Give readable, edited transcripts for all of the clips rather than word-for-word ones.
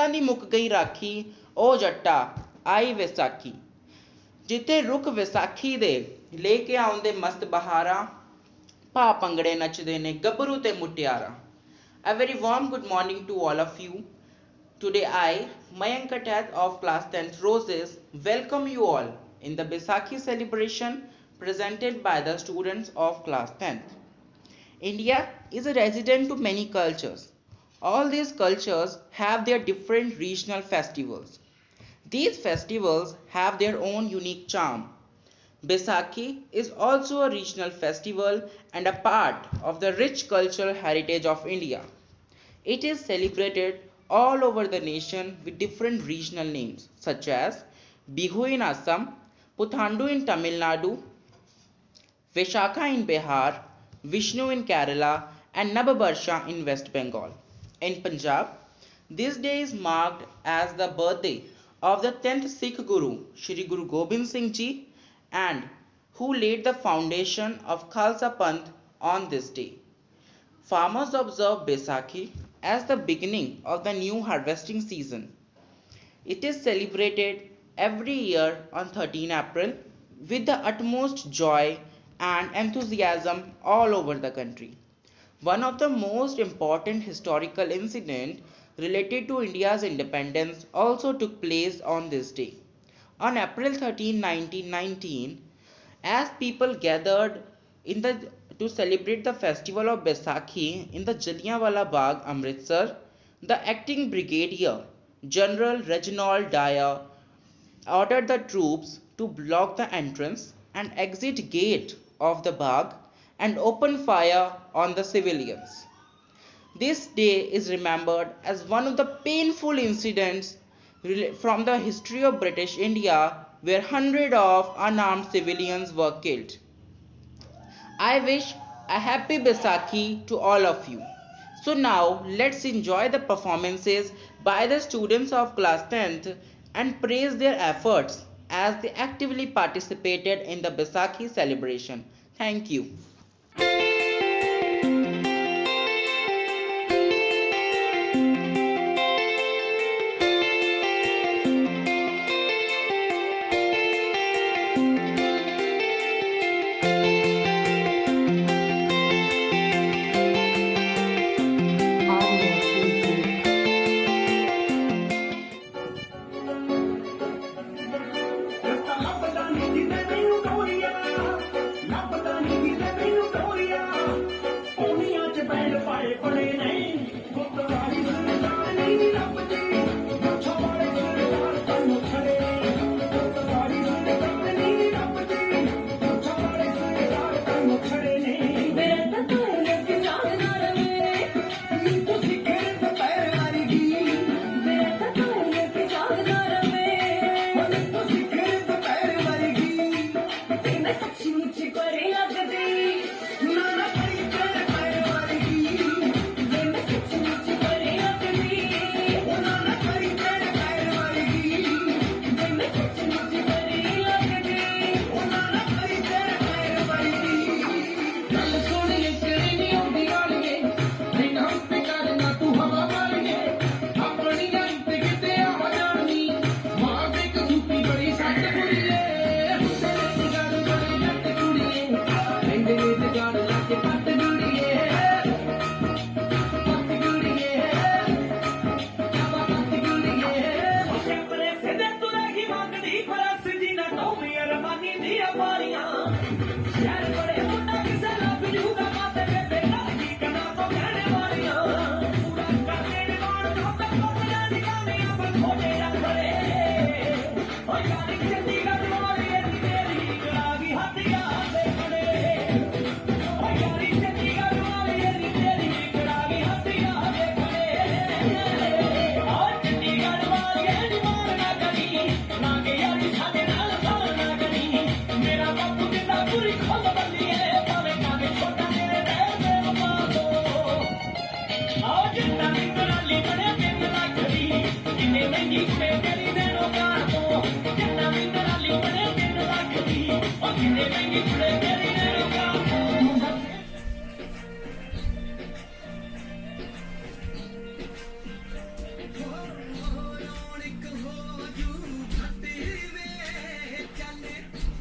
ਜਿੱਦਾਂ ਦੀ ਮੁੱਕ ਗਈ ਰਾਖੀ ਉਹ ਜੱਟਾ ਆਈ ਵਿਸਾਖੀ। ਜਿੱਥੇ ਰੁੱਖ ਵਿਸਾਖੀ ਦੇ ਲੈ ਕੇ ਆਉਂਦੇ ਮਸਤ ਬਹਾਰਾਂ, ਭਾ ਭੰਗੜੇ ਨੱਚਦੇ ਨੇ ਗੱਭਰੂ ਤੇ ਮੁਟਿਆਰਾਂ। A very warm good morning to all of you. Today I, Mayank Katat of class 10th Roses, welcome you all in the Baisakhi celebration presented by the students of class 10th. India is a resident to many cultures. All these cultures have their different regional festivals. These festivals have their own unique charm. Baisakhi is also a regional festival and a part of the rich cultural heritage of India. It is celebrated all over the nation with different regional names such as Bihu in Assam, Puthandu in Tamil Nadu, Vaishakha in Bihar, Vishnu in Kerala, and Navabarsha in West Bengal. In Punjab, this day is marked as the birthday of the 10th Sikh Guru, Shri Guru Gobind Singh Ji, and who laid the foundation of Khalsa Panth on this day. Farmers observe Baisakhi as the beginning of the new harvesting season. It is celebrated every year on 13 April with the utmost joy and enthusiasm all over the country. One of the most important historical incidents related to India's independence also took place on this day. On April 13, 1919, as people gathered to celebrate the festival of Baisakhi in the Jallianwala Bagh, Amritsar, the acting brigadier, General Reginald Dyer, ordered the troops to block the entrance and exit gate of the Bagh and open fire on the civilians. This day is remembered as one of the painful incidents from the history of British India where hundreds of unarmed civilians were killed. I wish a happy Baisakhi to all of you. So now let's enjoy the performances by the students of class 10th and praise their efforts as they actively participated in the Baisakhi celebration. Thank you.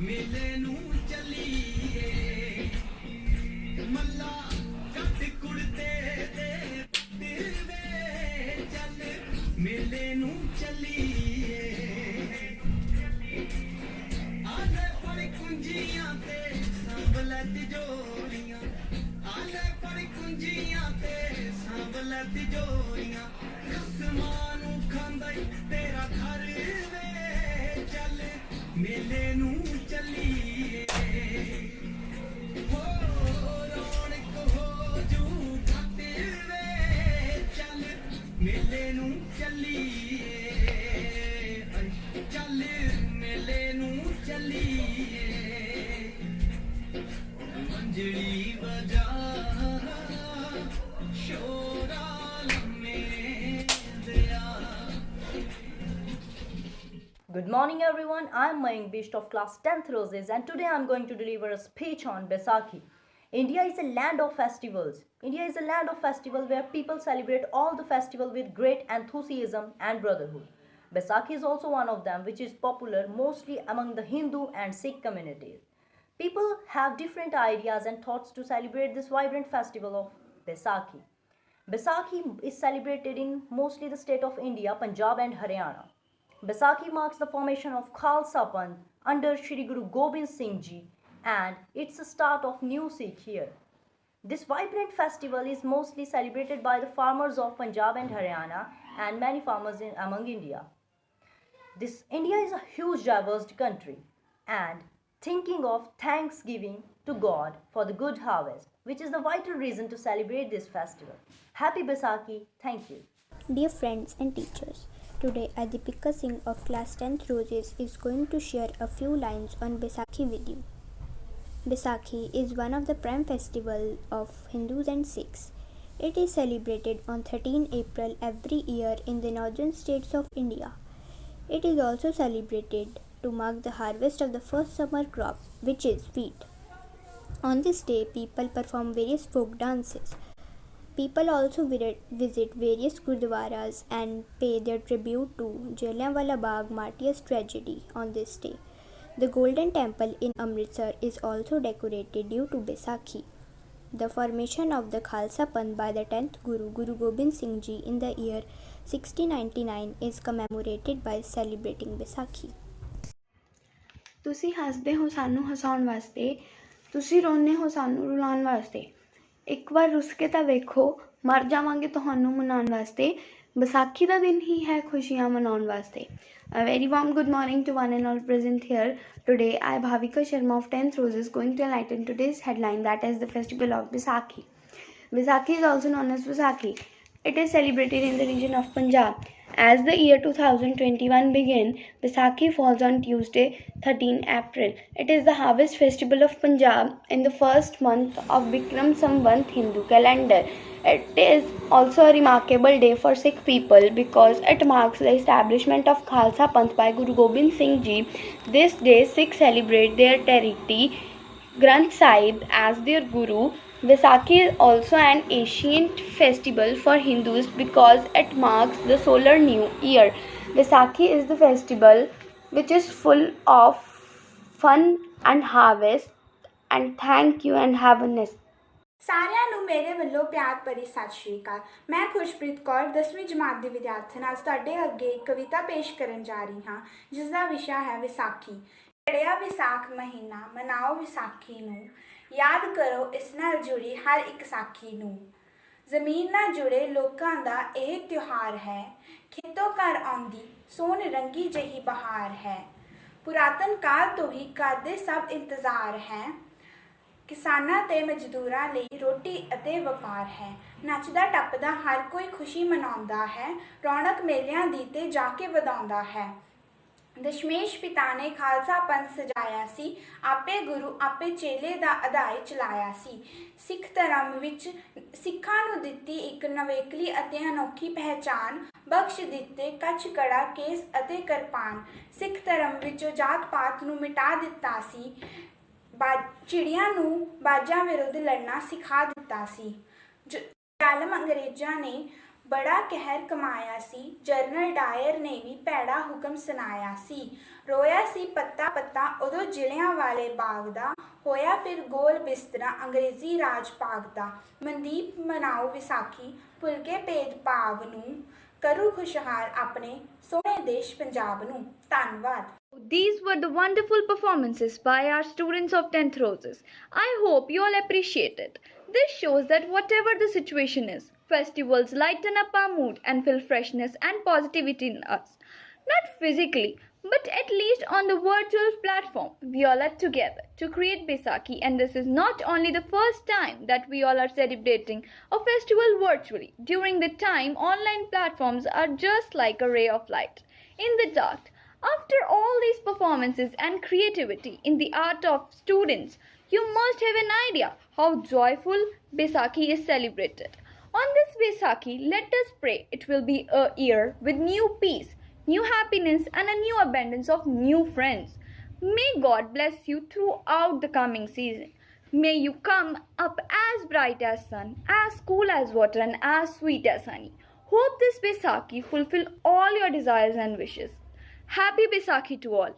मेले नू चलीए मल्ला cut कुड़ते दे दिलवे चल मेले नू चलीए आले पर कुंजियां ते संभल तिजोरियां आले पर कुंजियां ते संभल तिजोरियां कसमां नू खांदा ई तेरा घर वे चल मेले नू चलीए हो रौनक हो जू घट वे चल मेले नू चलीए चल मेले नू चलीए मंजड़ी बजा शोरा लम्हे दिया Good morning everyone, I am Mayank Bisht of class 10th Roses and today I am going to deliver a speech on Baisakhi. India is a land of festivals. India is a land of festivals where people celebrate all the festivals with great enthusiasm and brotherhood. Baisakhi is also one of them, which is popular mostly among the Hindu and Sikh communities. People have different ideas and thoughts to celebrate this vibrant festival of Baisakhi. Baisakhi is celebrated in mostly the state of India, Punjab and Haryana. Baisakhi marks the formation of Khalsa Panth under Shri Guru Gobind Singh Ji and it's the start of new Sikh year. This vibrant festival is mostly celebrated by the farmers of Punjab and Haryana and many farmers among India. India is a huge diverse country and thinking of thanksgiving to God for the good harvest, which is the vital reason to celebrate this festival. Happy Baisakhi, thank you. Dear friends and teachers, today Adipika Singh of class 10th Roses is going to share a few lines on Baisakhi with you. Baisakhi is one of the prime festivals of Hindus and Sikhs. It is celebrated on 13 April every year in the northern states of India. It is also celebrated to mark the harvest of the first summer crop, which is wheat. On this day, people perform various folk dances. People also visit various gurdwaras and pay their tribute to Jallianwala Bagh martyrs' tragedy on this day. The Golden Temple in Amritsar is also decorated due to Baisakhi. The formation of the Khalsa Panth by the 10th Guru, Guru Gobind Singh Ji in the year 1699 is commemorated by celebrating Baisakhi. ਤੁਸੀਂ ਹੱਸਦੇ ਹੋ ਸਾਨੂੰ ਹਸਾਉਣ ਵਾਸਤੇ ਤੁਸੀਂ ਰੋਂਦੇ ਹੋ ਸਾਨੂੰ ਰੁਲਾਉਣ ਵਾਸਤੇ ਇੱਕ ਵਾਰ ਰੁੱਸ ਕੇ ਤਾਂ ਵੇਖੋ ਮਰ ਜਾਵਾਂਗੇ ਤੁਹਾਨੂੰ ਮਨਾਉਣ ਵਾਸਤੇ ਵਿਸਾਖੀ ਦਾ ਦਿਨ ਹੀ ਹੈ ਖੁਸ਼ੀਆਂ ਮਨਾਉਣ ਵਾਸਤੇ A very warm good morning to one and all present here. Today I, Bhavika Sharma of 10th Roses, going to enlighten today's headline, that is the festival of Baisakhi. Baisakhi is also known as Vaisakhi. It is celebrated in the region of Punjab. As the year 2021 began, Baisakhi falls on Tuesday, 13 April. It is the harvest festival of Punjab in the first month of Bikram Samvat Hindu calendar. It is also a remarkable day for Sikh people because it marks the establishment of Khalsa Panth by Guru Gobind Singh Ji. This day, Sikhs celebrate their deity Granth Sahib as their Guru. Vaisakhi is also an ancient festival for Hindus because it marks the solar new year. Vaisakhi is the festival which is full of fun and harvest. And thank you and have a nice ਸਾਰਿਆਂ ਨੂੰ ਮੇਰੇ ਵੱਲੋਂ ਪਿਆਰ ਭਰੀ ਸਤਿ ਸ਼੍ਰੀ ਅਕਾਲ। ਮੈਂ ਖੁਸ਼ਪ੍ਰੀਤ ਕੌਰ 10ਵੀਂ ਜਮਾਤ ਦੀ ਵਿਦਿਆਰਥਣ ਅੱਜ ਤੁਹਾਡੇ ਅੱਗੇ ਇੱਕ ਕਵਿਤਾ ਪੇਸ਼ ਕਰਨ ਜਾ ਰਹੀ ਹਾਂ ਜਿਸ ਦਾ ਵਿਸ਼ਾ ਹੈ ਵਿਸਾਖੀ। ਚੜ੍ਹਿਆ ਵਿਸਾਖ ਮਹੀਨਾ ਮਨਾਓ ਵਿਸਾਖੀ ਨੂੰ ਯਾਦ ਕਰੋ ਇਸ ਨਾਲ ਜੁੜੀ ਹਰ ਇੱਕ ਸਾਖੀ ਨੂੰ। ਜ਼ਮੀਨ ਨਾਲ ਜੁੜੇ ਲੋਕਾਂ ਦਾ ਇਹ ਤਿਉਹਾਰ ਹੈ ਖੇਤੋਂ ਘਰ ਆਉਂਦੀ ਸੋਨ ਰੰਗੀ ਜਿਹੀ ਬਹਾਰ ਹੈ। ਪੁਰਾਤਨ ਕਾਲ ਤੋਂ ਹੀ ਕਰਦੇ ਸਭ ਇੰਤਜ਼ਾਰ ਹੈ। ਕਿਸਾਨਾਂ ਤੇ ਮਜ਼ਦੂਰਾਂ ਲਈ ਰੋਟੀ ਅਤੇ ਵਪਾਰ ਹੈ। ਨੱਚਦਾ ਟੱਪਦਾ ਹਰ ਕੋਈ ਖੁਸ਼ੀ ਮਨਾਉਂਦਾ ਹੈ। ਰੌਣਕ ਮੇਲਿਆਂ ਦੀ ਤੇ ਜਾ ਕੇ ਵਧਾਉਂਦਾ ਹੈ। ਦਸ਼ਮੇਸ਼ ਪਿਤਾ ਨੇ ਖਾਲਸਾ ਪੰਥ ਸਜਾਇਆ ਸੀ। ਆਪੇ ਗੁਰੂ ਆਪੇ ਚੇਲੇ ਦਾ ਅਧਾਏ ਚਲਾਇਆ ਸੀ। ਸਿੱਖ ਧਰਮ ਵਿੱਚ ਸਿੱਖਾਂ ਨੂੰ ਦਿੱਤੀ ਇੱਕ ਨਵੇਕਲੀ ਅਤੇ ਅਨੋਖੀ ਪਹਿਚਾਣ। ਬਖਸ਼ ਦਿੱਤੇ ਕੱਛ ਕੜਾ ਕੇਸ ਅਤੇ ਕਿਰਪਾਨ। ਸਿੱਖ ਧਰਮ ਵਿੱਚੋਂ ਜਾਤ ਪਾਤ ਨੂੰ ਮਿਟਾ ਦਿੱਤਾ ਸੀ। ਚਿੜੀਆਂ ਨੂੰ ਬਾਜਾਂ ਵਿਰੁੱਧ ਲੜਨਾ ਸਿਖਾ ਦਿੱਤਾ ਸੀ। ਜ਼ਾਲਮ ਅੰਗਰੇਜ਼ਾਂ ਨੇ ਬੜਾ ਕਹਿਰ ਕਮਾਇਆ ਸੀ, ਜਨਰਲ ਡਾਇਰ ਨੇ ਵੀ ਭੈੜਾ ਹੁਕਮ ਸੁਣਾਇਆ ਸੀ। ਰੋਇਆ ਸੀ ਪੱਤਾ ਪੱਤਾ ਉਦੋਂ ਜ਼ਿਲ੍ਹਿਆਂ ਵਾਲੇ ਬਾਗ ਦਾ, ਹੋਇਆ ਫਿਰ ਗੋਲ ਬਿਸਤਰਾ ਅੰਗਰੇਜ਼ੀ ਰਾਜ ਭਾਗ ਦਾ। ਮਨਦੀਪ ਮਨਾਓ ਵਿਸਾਖੀ, ਭੁੱਲ ਕੇ ਭੇਦ ਭਾਵ ਨੂੰ, ਕਰੂ ਖੁਸ਼ਹਾਲ ਆਪਣੇ ਸੋਹਣੇ ਦੇਸ਼ ਪੰਜਾਬ ਨੂੰ। ਧੰਨਵਾਦ। These were the wonderful performances by our students of 10th Roses. I hope you all appreciate it. This shows that whatever the situation is, festivals lighten up our mood and fill freshness and positivity in us. Not physically, but at least on the virtual platform, we all are together to create Baisakhi, and this is not only the first time that we all are celebrating a festival virtually. During the time, online platforms are just like a ray of light in the dark. After all these performances and creativity in the art of students, you must have an idea how joyful Baisakhi is celebrated. On this Baisakhi, let us pray it will be a year with new peace, new happiness, and a new abundance of new friends. May God bless you throughout the coming season. May you come up as bright as sun, as cool as water, and as sweet as honey. Hope this Baisakhi fulfill all your desires and wishes. Happy Baisakhi to all.